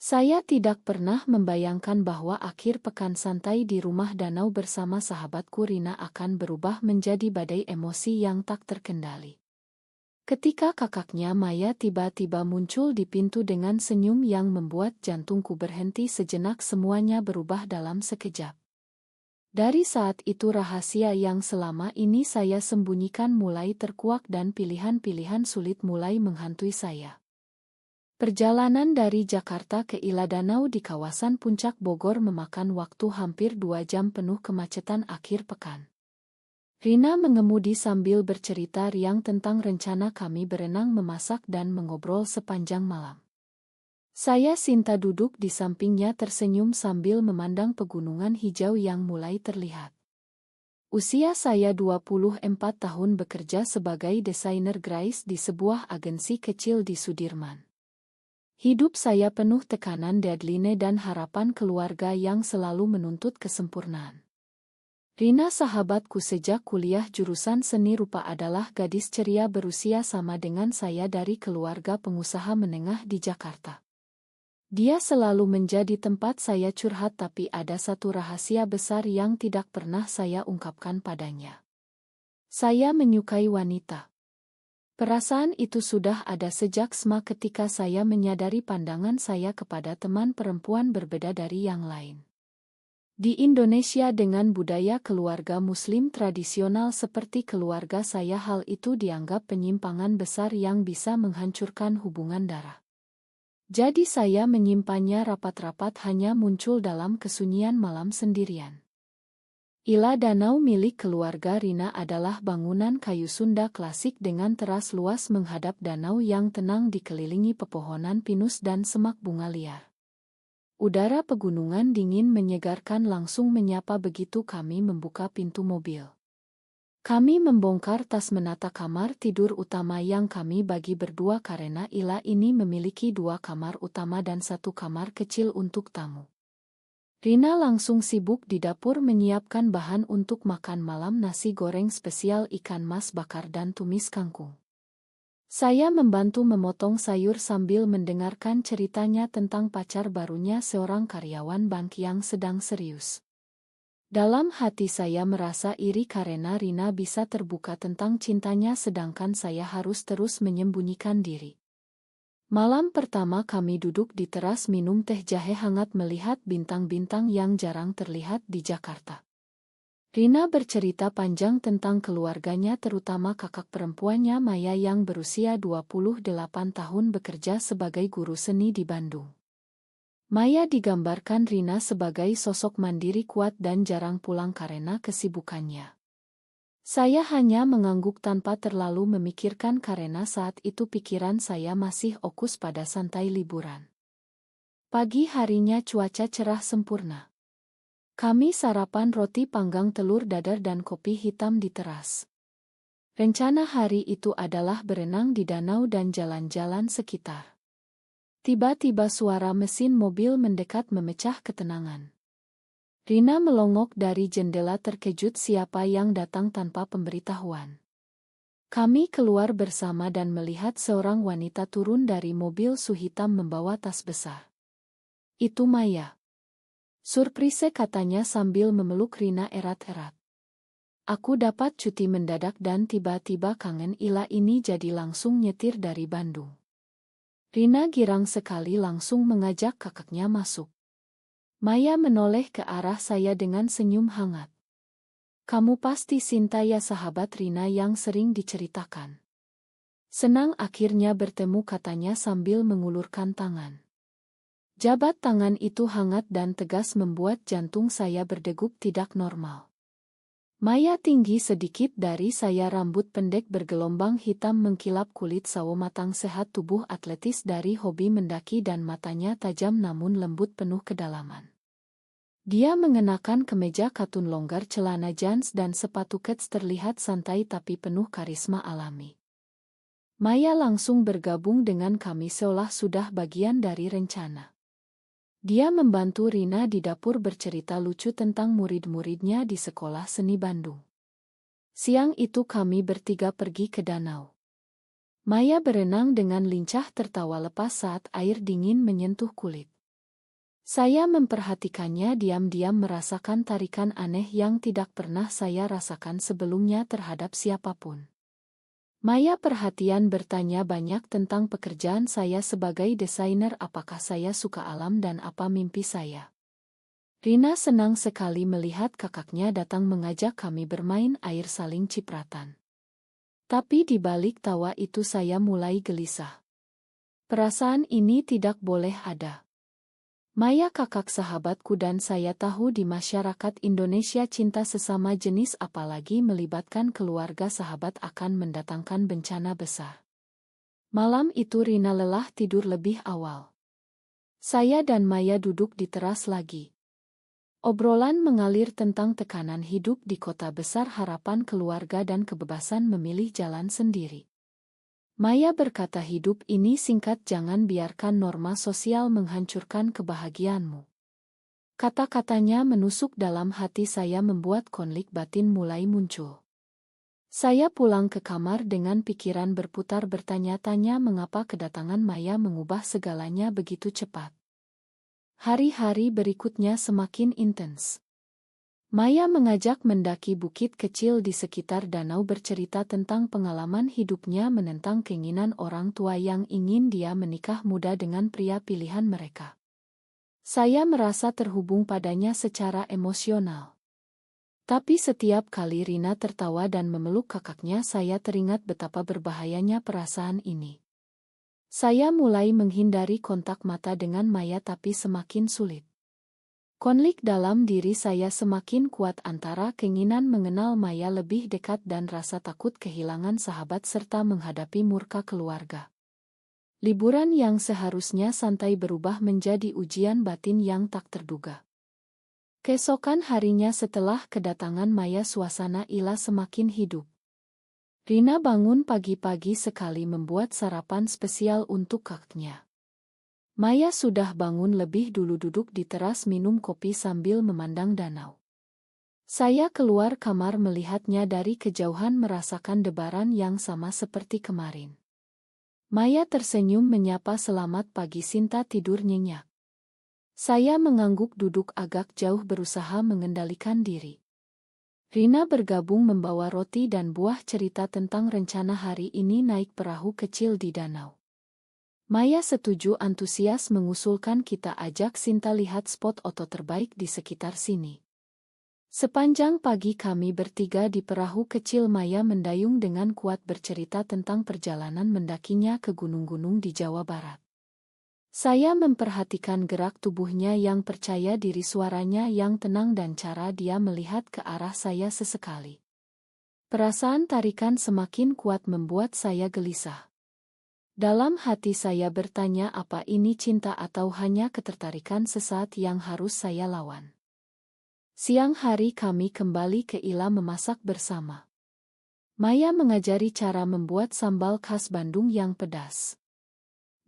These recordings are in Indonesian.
Saya tidak pernah membayangkan bahwa akhir pekan santai di rumah danau bersama sahabatku Rina akan berubah menjadi badai emosi yang tak terkendali. Ketika kakaknya Maya tiba-tiba muncul di pintu dengan senyum yang membuat jantungku berhenti sejenak, semuanya berubah dalam sekejap. Dari saat itu rahasia yang selama ini saya sembunyikan mulai terkuak dan pilihan-pilihan sulit mulai menghantui saya. Perjalanan dari Jakarta ke Ila Danau di kawasan Puncak Bogor memakan waktu hampir 2 jam penuh kemacetan akhir pekan. Rina mengemudi sambil bercerita riang tentang rencana kami berenang, memasak dan mengobrol sepanjang malam. Saya Sinta duduk di sampingnya tersenyum sambil memandang pegunungan hijau yang mulai terlihat. Usia saya 24 tahun, bekerja sebagai desainer grafis di sebuah agensi kecil di Sudirman. Hidup saya penuh tekanan deadline dan harapan keluarga yang selalu menuntut kesempurnaan. Rina, sahabatku sejak kuliah jurusan seni rupa, adalah gadis ceria berusia sama dengan saya dari keluarga pengusaha menengah di Jakarta. Dia selalu menjadi tempat saya curhat, tapi ada satu rahasia besar yang tidak pernah saya ungkapkan padanya. Saya menyukai wanita. Perasaan itu sudah ada sejak SMA ketika saya menyadari pandangan saya kepada teman perempuan berbeda dari yang lain. Di Indonesia dengan budaya keluarga Muslim tradisional seperti keluarga saya, hal itu dianggap penyimpangan besar yang bisa menghancurkan hubungan darah. Jadi saya menyimpannya rapat-rapat, hanya muncul dalam kesunyian malam sendirian. Ila Danau milik keluarga Rina adalah bangunan kayu Sunda klasik dengan teras luas menghadap danau yang tenang dikelilingi pepohonan pinus dan semak bunga liar. Udara pegunungan dingin menyegarkan langsung menyapa begitu kami membuka pintu mobil. Kami membongkar tas, menata kamar tidur utama yang kami bagi berdua karena Ila ini memiliki 2 kamar utama dan 1 kamar kecil untuk tamu. Rina langsung sibuk di dapur menyiapkan bahan untuk makan malam, nasi goreng spesial ikan mas bakar dan tumis kangkung. Saya membantu memotong sayur sambil mendengarkan ceritanya tentang pacar barunya, seorang karyawan bank yang sedang serius. Dalam hati saya merasa iri karena Rina bisa terbuka tentang cintanya sedangkan saya harus terus menyembunyikan diri. Malam pertama kami duduk di teras minum teh jahe hangat melihat bintang-bintang yang jarang terlihat di Jakarta. Rina bercerita panjang tentang keluarganya, terutama kakak perempuannya Maya yang berusia 28 tahun bekerja sebagai guru seni di Bandung. Maya digambarkan Rina sebagai sosok mandiri, kuat dan jarang pulang karena kesibukannya. Saya hanya mengangguk tanpa terlalu memikirkan karena saat itu pikiran saya masih fokus pada santai liburan. Pagi harinya cuaca cerah sempurna. Kami sarapan roti panggang, telur dadar dan kopi hitam di teras. Rencana hari itu adalah berenang di danau dan jalan-jalan sekitar. Tiba-tiba suara mesin mobil mendekat memecah ketenangan. Rina melongok dari jendela terkejut siapa yang datang tanpa pemberitahuan. Kami keluar bersama dan melihat seorang wanita turun dari mobil SUV hitam membawa tas besar. Itu Maya. Surprise, katanya sambil memeluk Rina erat-erat. Aku dapat cuti mendadak dan tiba-tiba kangen Ila ini jadi langsung nyetir dari Bandung. Rina girang sekali langsung mengajak kakaknya masuk. Maya menoleh ke arah saya dengan senyum hangat. Kamu pasti Sinta ya, sahabat Rina yang sering diceritakan. Senang akhirnya bertemu, katanya sambil mengulurkan tangan. Jabat tangan itu hangat dan tegas membuat jantung saya berdegup tidak normal. Maya tinggi sedikit dari saya, rambut pendek bergelombang hitam mengkilap, kulit sawo matang, sehat, tubuh atletis dari hobi mendaki dan matanya tajam namun lembut penuh kedalaman. Dia mengenakan kemeja katun longgar, celana jeans dan sepatu kets, terlihat santai tapi penuh karisma alami. Maya langsung bergabung dengan kami seolah sudah bagian dari rencana. Dia membantu Rina di dapur bercerita lucu tentang murid-muridnya di sekolah seni Bandung. Siang itu kami bertiga pergi ke danau. Maya berenang dengan lincah tertawa lepas saat air dingin menyentuh kulit. Saya memperhatikannya diam-diam merasakan tarikan aneh yang tidak pernah saya rasakan sebelumnya terhadap siapapun. Maya perhatian bertanya banyak tentang pekerjaan saya sebagai desainer, apakah saya suka alam dan apa mimpi saya. Rina senang sekali melihat kakaknya datang mengajak kami bermain air saling cipratan. Tapi di balik tawa itu saya mulai gelisah. Perasaan ini tidak boleh ada. Maya kakak sahabatku dan saya tahu di masyarakat Indonesia cinta sesama jenis apalagi melibatkan keluarga sahabat akan mendatangkan bencana besar. Malam itu Rina lelah tidur lebih awal. Saya dan Maya duduk di teras lagi. Obrolan mengalir tentang tekanan hidup di kota besar, harapan keluarga dan kebebasan memilih jalan sendiri. Maya berkata hidup ini singkat, jangan biarkan norma sosial menghancurkan kebahagiaanmu. Kata-katanya menusuk dalam hati saya membuat konflik batin mulai muncul. Saya pulang ke kamar dengan pikiran berputar bertanya-tanya mengapa kedatangan Maya mengubah segalanya begitu cepat. Hari-hari berikutnya semakin intens. Maya mengajak mendaki bukit kecil di sekitar danau, bercerita tentang pengalaman hidupnya menentang keinginan orang tua yang ingin dia menikah muda dengan pria pilihan mereka. Saya merasa terhubung padanya secara emosional. Tapi setiap kali Rina tertawa dan memeluk kakaknya, saya teringat betapa berbahayanya perasaan ini. Saya mulai menghindari kontak mata dengan Maya tapi semakin sulit. Konflik dalam diri saya semakin kuat antara keinginan mengenal Maya lebih dekat dan rasa takut kehilangan sahabat serta menghadapi murka keluarga. Liburan yang seharusnya santai berubah menjadi ujian batin yang tak terduga. Keesokan harinya setelah kedatangan Maya, suasana Ila semakin hidup. Rina bangun pagi-pagi sekali membuat sarapan spesial untuk kakaknya. Maya sudah bangun lebih dulu, duduk di teras minum kopi sambil memandang danau. Saya keluar kamar melihatnya dari kejauhan, merasakan debaran yang sama seperti kemarin. Maya tersenyum menyapa, selamat pagi Sinta, tidur nyenyak. Saya mengangguk duduk agak jauh berusaha mengendalikan diri. Rina bergabung membawa roti dan buah, cerita tentang rencana hari ini naik perahu kecil di danau. Maya setuju antusias mengusulkan kita ajak Sinta lihat spot foto terbaik di sekitar sini. Sepanjang pagi kami bertiga di perahu kecil, Maya mendayung dengan kuat bercerita tentang perjalanan mendakinya ke gunung-gunung di Jawa Barat. Saya memperhatikan gerak tubuhnya yang percaya diri, suaranya yang tenang dan cara dia melihat ke arah saya sesekali. Perasaan tarikan semakin kuat membuat saya gelisah. Dalam hati saya bertanya, apa ini cinta atau hanya ketertarikan sesaat yang harus saya lawan? Siang hari kami kembali ke Ila memasak bersama. Maya mengajari cara membuat sambal khas Bandung yang pedas.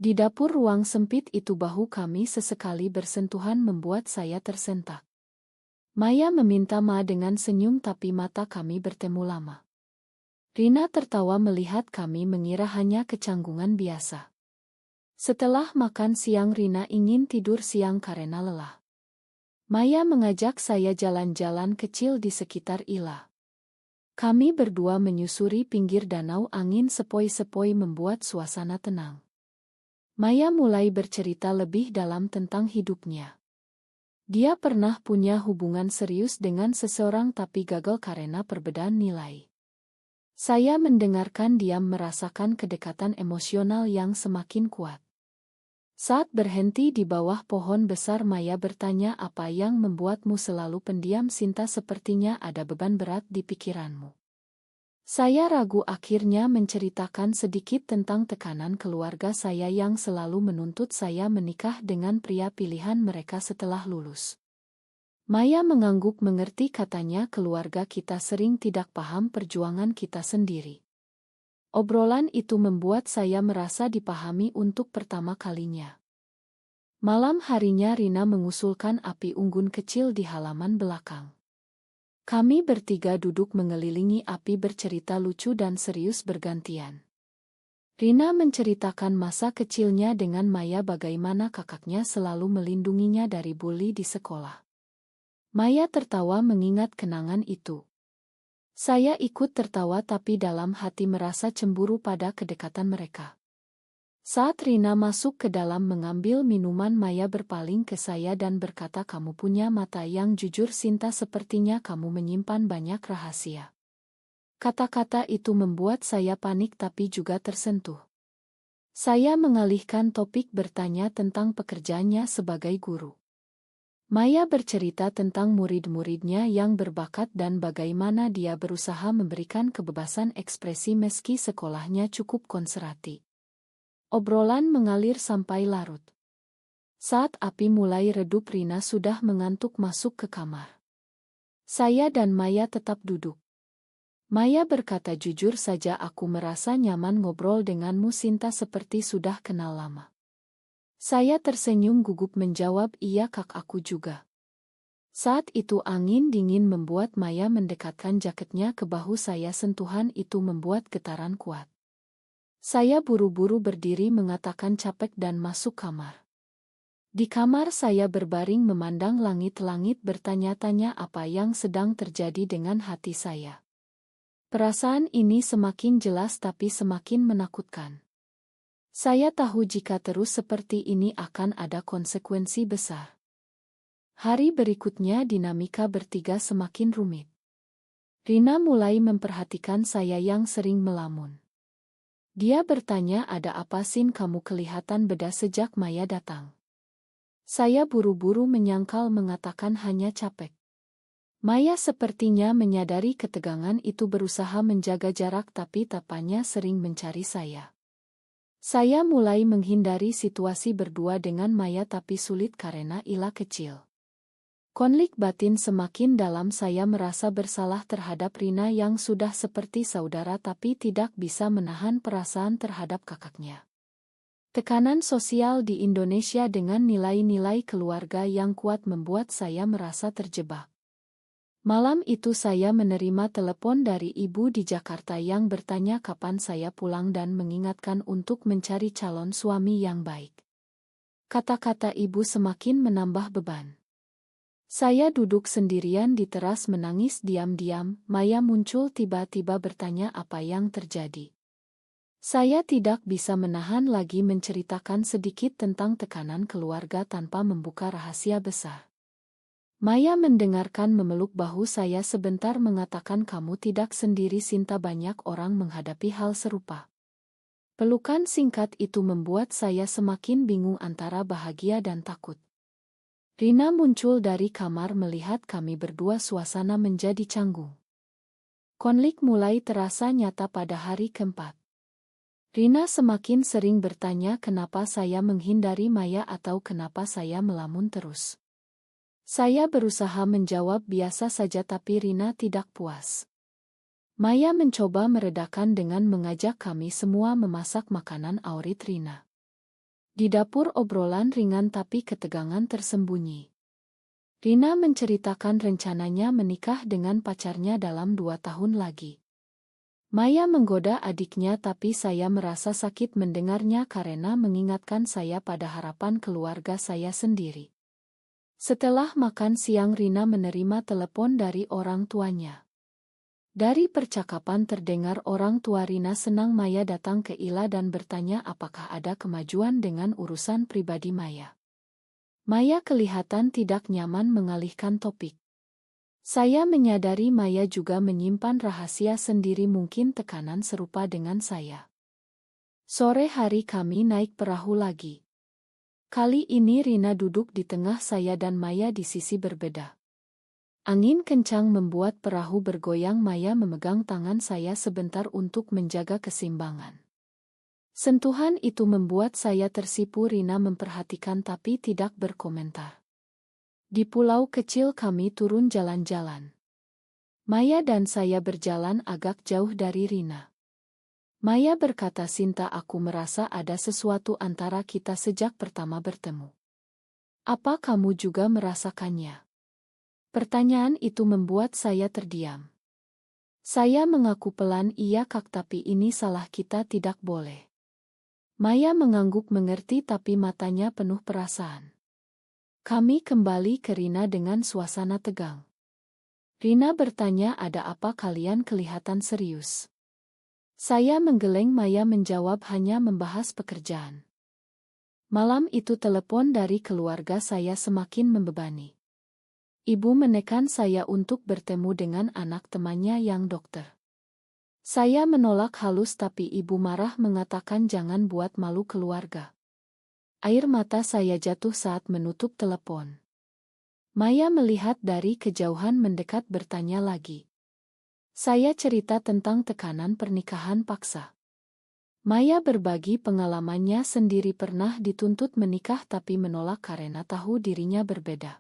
Di dapur ruang sempit itu bahu kami sesekali bersentuhan membuat saya tersentak. Maya meminta Ma dengan senyum tapi mata kami bertemu lama. Rina tertawa melihat kami mengira hanya kecanggungan biasa. Setelah makan siang Rina ingin tidur siang karena lelah. Maya mengajak saya jalan-jalan kecil di sekitar Ila. Kami berdua menyusuri pinggir danau, angin sepoi-sepoi membuat suasana tenang. Maya mulai bercerita lebih dalam tentang hidupnya. Dia pernah punya hubungan serius dengan seseorang tapi gagal karena perbedaan nilai. Saya mendengarkan diam, merasakan kedekatan emosional yang semakin kuat. Saat berhenti di bawah pohon besar, Maya bertanya, apa yang membuatmu selalu pendiam Sinta, sepertinya ada beban berat di pikiranmu. Saya ragu, akhirnya menceritakan sedikit tentang tekanan keluarga saya yang selalu menuntut saya menikah dengan pria pilihan mereka setelah lulus. Maya mengangguk mengerti, katanya keluarga kita sering tidak paham perjuangan kita sendiri. Obrolan itu membuat saya merasa dipahami untuk pertama kalinya. Malam harinya Rina mengusulkan api unggun kecil di halaman belakang. Kami bertiga duduk mengelilingi api bercerita lucu dan serius bergantian. Rina menceritakan masa kecilnya dengan Maya, bagaimana kakaknya selalu melindunginya dari bully di sekolah. Maya tertawa mengingat kenangan itu. Saya ikut tertawa tapi dalam hati merasa cemburu pada kedekatan mereka. Saat Rina masuk ke dalam mengambil minuman, Maya berpaling ke saya dan berkata, "Kamu punya mata yang jujur, Sinta, sepertinya kamu menyimpan banyak rahasia." Kata-kata itu membuat saya panik tapi juga tersentuh. Saya mengalihkan topik bertanya tentang pekerjaannya sebagai guru. Maya bercerita tentang murid-muridnya yang berbakat dan bagaimana dia berusaha memberikan kebebasan ekspresi meski sekolahnya cukup konservatif. Obrolan mengalir sampai larut. Saat api mulai redup, Rina sudah mengantuk masuk ke kamar. Saya dan Maya tetap duduk. Maya berkata, "Jujur saja aku merasa nyaman ngobrol denganmu, Sinta, seperti sudah kenal lama." Saya tersenyum gugup menjawab, "Iya kak, aku juga." Saat itu angin dingin membuat Maya mendekatkan jaketnya ke bahu saya. Sentuhan itu membuat getaran kuat. Saya buru-buru berdiri mengatakan capek dan masuk kamar. Di kamar saya berbaring memandang langit-langit bertanya-tanya apa yang sedang terjadi dengan hati saya. Perasaan ini semakin jelas tapi semakin menakutkan. Saya tahu jika terus seperti ini akan ada konsekuensi besar. Hari berikutnya dinamika bertiga semakin rumit. Rina mulai memperhatikan saya yang sering melamun. Dia bertanya, "Ada apa, Sin? Kamu kelihatan beda sejak Maya datang." Saya buru-buru menyangkal mengatakan hanya capek. Maya sepertinya menyadari ketegangan itu, berusaha menjaga jarak tapi tapanya sering mencari saya. Saya mulai menghindari situasi berdua dengan Maya tapi sulit karena ilah kecil. Konflik batin semakin dalam. Saya merasa bersalah terhadap Rina yang sudah seperti saudara tapi tidak bisa menahan perasaan terhadap kakaknya. Tekanan sosial di Indonesia dengan nilai-nilai keluarga yang kuat membuat saya merasa terjebak. Malam itu saya menerima telepon dari ibu di Jakarta yang bertanya kapan saya pulang dan mengingatkan untuk mencari calon suami yang baik. Kata-kata ibu semakin menambah beban. Saya duduk sendirian di teras menangis diam-diam. Maya muncul tiba-tiba bertanya apa yang terjadi. Saya tidak bisa menahan lagi menceritakan sedikit tentang tekanan keluarga tanpa membuka rahasia besar. Maya mendengarkan, memeluk bahu saya sebentar mengatakan, "Kamu tidak sendiri, Sinta, banyak orang menghadapi hal serupa." Pelukan singkat itu membuat saya semakin bingung antara bahagia dan takut. Rina muncul dari kamar melihat kami berdua, suasana menjadi canggung. Konflik mulai terasa nyata pada hari keempat. Rina semakin sering bertanya kenapa saya menghindari Maya atau kenapa saya melamun terus. Saya berusaha menjawab biasa saja tapi Rina tidak puas. Maya mencoba meredakan dengan mengajak kami semua memasak makanan favorit Rina. Di dapur obrolan ringan tapi ketegangan tersembunyi. Rina menceritakan rencananya menikah dengan pacarnya dalam 2 tahun lagi. Maya menggoda adiknya tapi saya merasa sakit mendengarnya karena mengingatkan saya pada harapan keluarga saya sendiri. Setelah makan siang, Rina menerima telepon dari orang tuanya. Dari percakapan terdengar orang tua Rina senang Maya datang ke Ila dan bertanya apakah ada kemajuan dengan urusan pribadi Maya. Maya kelihatan tidak nyaman mengalihkan topik. Saya menyadari Maya juga menyimpan rahasia sendiri, mungkin tekanan serupa dengan saya. Sore hari kami naik perahu lagi. Kali ini Rina duduk di tengah saya dan Maya di sisi berbeda. Angin kencang membuat perahu bergoyang. Maya memegang tangan saya sebentar untuk menjaga keseimbangan. Sentuhan itu membuat saya tersipu. Rina memperhatikan tapi tidak berkomentar. Di pulau kecil kami turun jalan-jalan. Maya dan saya berjalan agak jauh dari Rina. Maya berkata, "Sinta, aku merasa ada sesuatu antara kita sejak pertama bertemu. Apa kamu juga merasakannya?" Pertanyaan itu membuat saya terdiam. Saya mengaku pelan, "Iya kak, tapi ini salah kita, tidak boleh." Maya mengangguk mengerti tapi matanya penuh perasaan. Kami kembali ke Rina dengan suasana tegang. Rina bertanya, ada apa kalian kelihatan serius? Saya menggeleng. Maya menjawab, hanya membahas pekerjaan. Malam itu telepon dari keluarga saya semakin membebani. Ibu menekan saya untuk bertemu dengan anak temannya yang dokter. Saya menolak halus tapi ibu marah mengatakan jangan buat malu keluarga. Air mata saya jatuh saat menutup telepon. Maya melihat dari kejauhan mendekat bertanya lagi. Saya cerita tentang tekanan pernikahan paksa. Maya berbagi pengalamannya sendiri, pernah dituntut menikah tapi menolak karena tahu dirinya berbeda.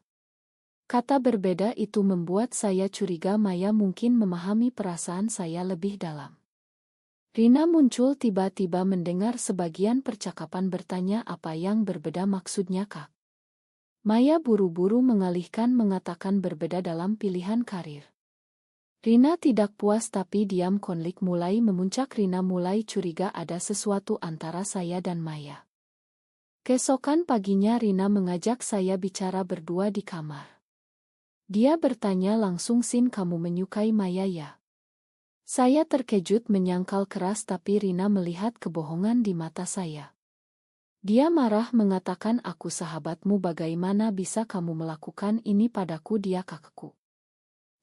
Kata berbeda itu membuat saya curiga Maya mungkin memahami perasaan saya lebih dalam. Rina muncul tiba-tiba mendengar sebagian percakapan bertanya, apa yang berbeda maksudnya Kak? Maya buru-buru mengalihkan mengatakan berbeda dalam pilihan karir. Rina tidak puas tapi diam. Konflik mulai memuncak. Rina mulai curiga ada sesuatu antara saya dan Maya. Keesokan paginya Rina mengajak saya bicara berdua di kamar. Dia bertanya langsung, Sin, kamu menyukai Maya ya? Saya terkejut menyangkal keras tapi Rina melihat kebohongan di mata saya. Dia marah mengatakan, aku sahabatmu, bagaimana bisa kamu melakukan ini padaku? Dia kakakku.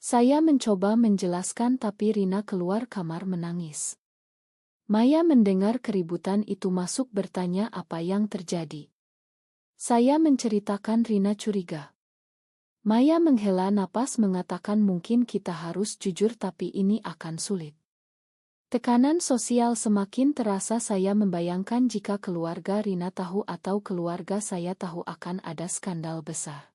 Saya mencoba menjelaskan tapi Rina keluar kamar menangis. Maya mendengar keributan itu masuk bertanya apa yang terjadi. Saya menceritakan. Rina curiga. Maya menghela napas mengatakan mungkin kita harus jujur tapi ini akan sulit. Tekanan sosial semakin terasa. Saya membayangkan jika keluarga Rina tahu atau keluarga saya tahu akan ada skandal besar.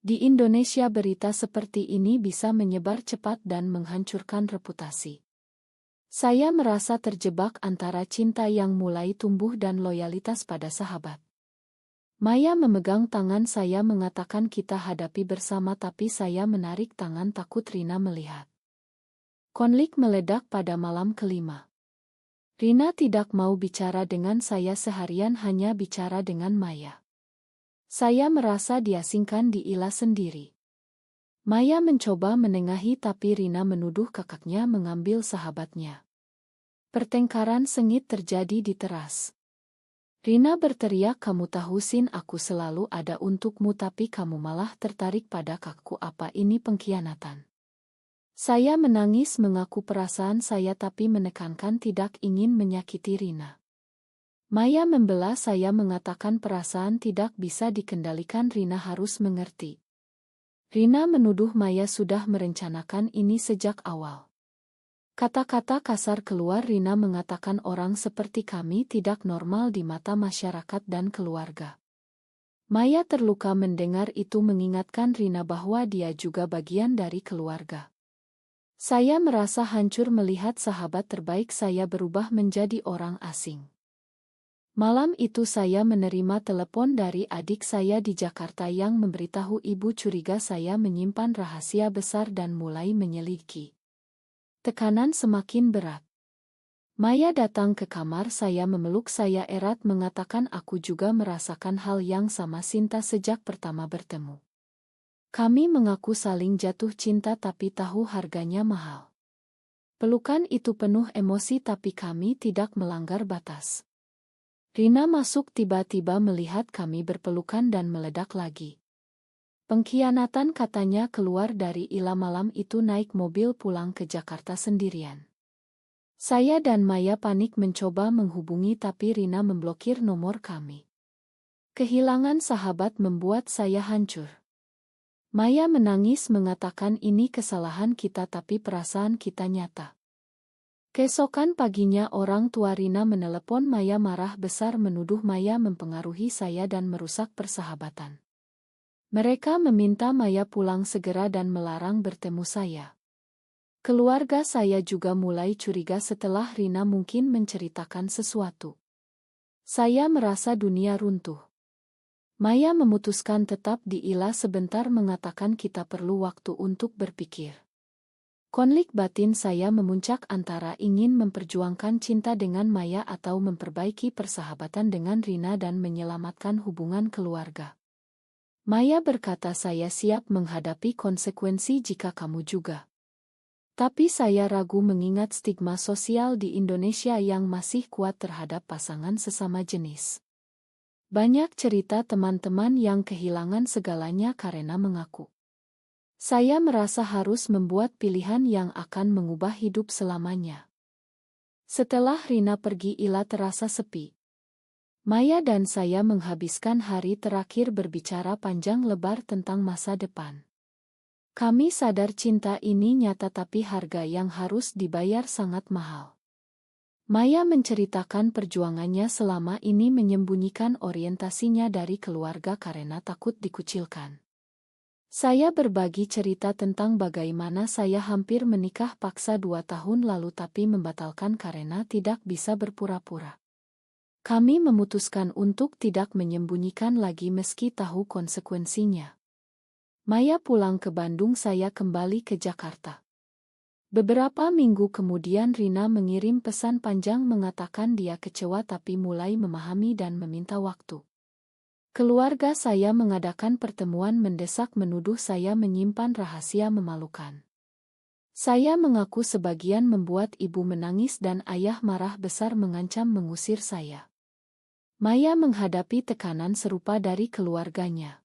Di Indonesia berita seperti ini bisa menyebar cepat dan menghancurkan reputasi. Saya merasa terjebak antara cinta yang mulai tumbuh dan loyalitas pada sahabat. Maya memegang tangan saya mengatakan kita hadapi bersama tapi saya menarik tangan takut Rina melihat. Konflik meledak pada malam kelima. Rina tidak mau bicara dengan saya seharian, hanya bicara dengan Maya. Saya merasa diasingkan, diilah sendiri. Maya mencoba menengahi tapi Rina menuduh kakaknya mengambil sahabatnya. Pertengkaran sengit terjadi di teras. Rina berteriak, kamu tahu Sin, aku selalu ada untukmu tapi kamu malah tertarik pada kakakku, apa ini pengkhianatan? Saya menangis mengaku perasaan saya tapi menekankan tidak ingin menyakiti Rina. Maya membela saya mengatakan perasaan tidak bisa dikendalikan, Rina harus mengerti. Rina menuduh Maya sudah merencanakan ini sejak awal. Kata-kata kasar keluar. Rina mengatakan orang seperti kami tidak normal di mata masyarakat dan keluarga. Maya terluka mendengar itu, mengingatkan Rina bahwa dia juga bagian dari keluarga. Saya merasa hancur melihat sahabat terbaik saya berubah menjadi orang asing. Malam itu saya menerima telepon dari adik saya di Jakarta yang memberitahu ibu curiga saya menyimpan rahasia besar dan mulai menyelidiki. Tekanan semakin berat. Maya datang ke kamar saya, memeluk saya erat mengatakan aku juga merasakan hal yang sama Sinta sejak pertama bertemu. Kami mengaku saling jatuh cinta tapi tahu harganya mahal. Pelukan itu penuh emosi tapi kami tidak melanggar batas. Rina masuk tiba-tiba melihat kami berpelukan dan meledak lagi. Pengkhianatan, katanya keluar dari Ila malam itu naik mobil pulang ke Jakarta sendirian. Saya dan Maya panik mencoba menghubungi tapi Rina memblokir nomor kami. Kehilangan sahabat membuat saya hancur. Maya menangis mengatakan ini kesalahan kita tapi perasaan kita nyata. Keesokan paginya orang tua Rina menelepon Maya marah besar menuduh Maya mempengaruhi saya dan merusak persahabatan. Mereka meminta Maya pulang segera dan melarang bertemu saya. Keluarga saya juga mulai curiga setelah Rina mungkin menceritakan sesuatu. Saya merasa dunia runtuh. Maya memutuskan tetap di Ila sebentar mengatakan kita perlu waktu untuk berpikir. Konflik batin saya memuncak antara ingin memperjuangkan cinta dengan Maya atau memperbaiki persahabatan dengan Rina dan menyelamatkan hubungan keluarga. Maya berkata saya siap menghadapi konsekuensi jika kamu juga. Tapi saya ragu mengingat stigma sosial di Indonesia yang masih kuat terhadap pasangan sesama jenis. Banyak cerita teman-teman yang kehilangan segalanya karena mengaku. Saya merasa harus membuat pilihan yang akan mengubah hidup selamanya. Setelah Rina pergi, Ila terasa sepi. Maya dan saya menghabiskan hari terakhir berbicara panjang lebar tentang masa depan. Kami sadar cinta ini nyata tapi harga yang harus dibayar sangat mahal. Maya menceritakan perjuangannya selama ini menyembunyikan orientasinya dari keluarga karena takut dikucilkan. Saya berbagi cerita tentang bagaimana saya hampir menikah paksa 2 tahun lalu tapi membatalkan karena tidak bisa berpura-pura. Kami memutuskan untuk tidak menyembunyikan lagi meski tahu konsekuensinya. Maya pulang ke Bandung, saya kembali ke Jakarta. Beberapa minggu kemudian Rina mengirim pesan panjang mengatakan dia kecewa tapi mulai memahami dan meminta waktu. Keluarga saya mengadakan pertemuan mendesak menuduh saya menyimpan rahasia memalukan. Saya mengaku sebagian membuat ibu menangis dan ayah marah besar mengancam mengusir saya. Maya menghadapi tekanan serupa dari keluarganya.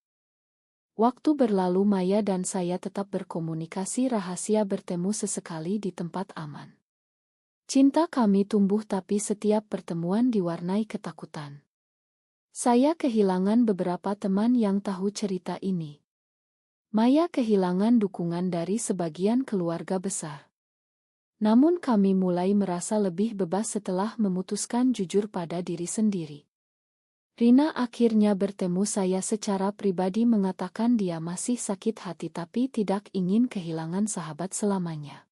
Waktu berlalu, Maya dan saya tetap berkomunikasi rahasia, bertemu sesekali di tempat aman. Cinta kami tumbuh tapi setiap pertemuan diwarnai ketakutan. Saya kehilangan beberapa teman yang tahu cerita ini. Maya kehilangan dukungan dari sebagian keluarga besar. Namun kami mulai merasa lebih bebas setelah memutuskan jujur pada diri sendiri. Rina akhirnya bertemu saya secara pribadi, mengatakan dia masih sakit hati tapi tidak ingin kehilangan sahabat selamanya.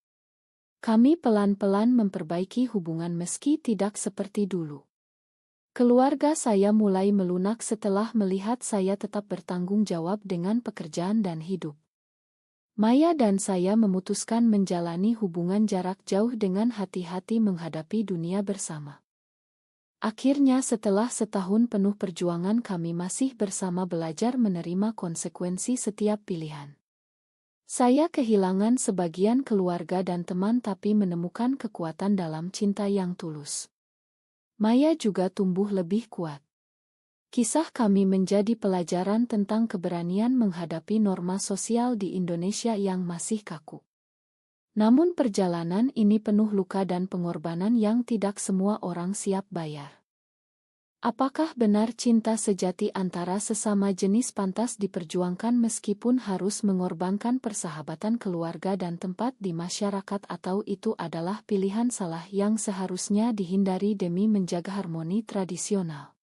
Kami pelan-pelan memperbaiki hubungan meski tidak seperti dulu. Keluarga saya mulai melunak setelah melihat saya tetap bertanggung jawab dengan pekerjaan dan hidup. Maya dan saya memutuskan menjalani hubungan jarak jauh dengan hati-hati menghadapi dunia bersama. Akhirnya setelah setahun penuh perjuangan kami masih bersama, belajar menerima konsekuensi setiap pilihan. Saya kehilangan sebagian keluarga dan teman tapi menemukan kekuatan dalam cinta yang tulus. Maya juga tumbuh lebih kuat. Kisah kami menjadi pelajaran tentang keberanian menghadapi norma sosial di Indonesia yang masih kaku. Namun perjalanan ini penuh luka dan pengorbanan yang tidak semua orang siap bayar. Apakah benar cinta sejati antara sesama jenis pantas diperjuangkan meskipun harus mengorbankan persahabatan, keluarga, dan tempat di masyarakat, atau itu adalah pilihan salah yang seharusnya dihindari demi menjaga harmoni tradisional?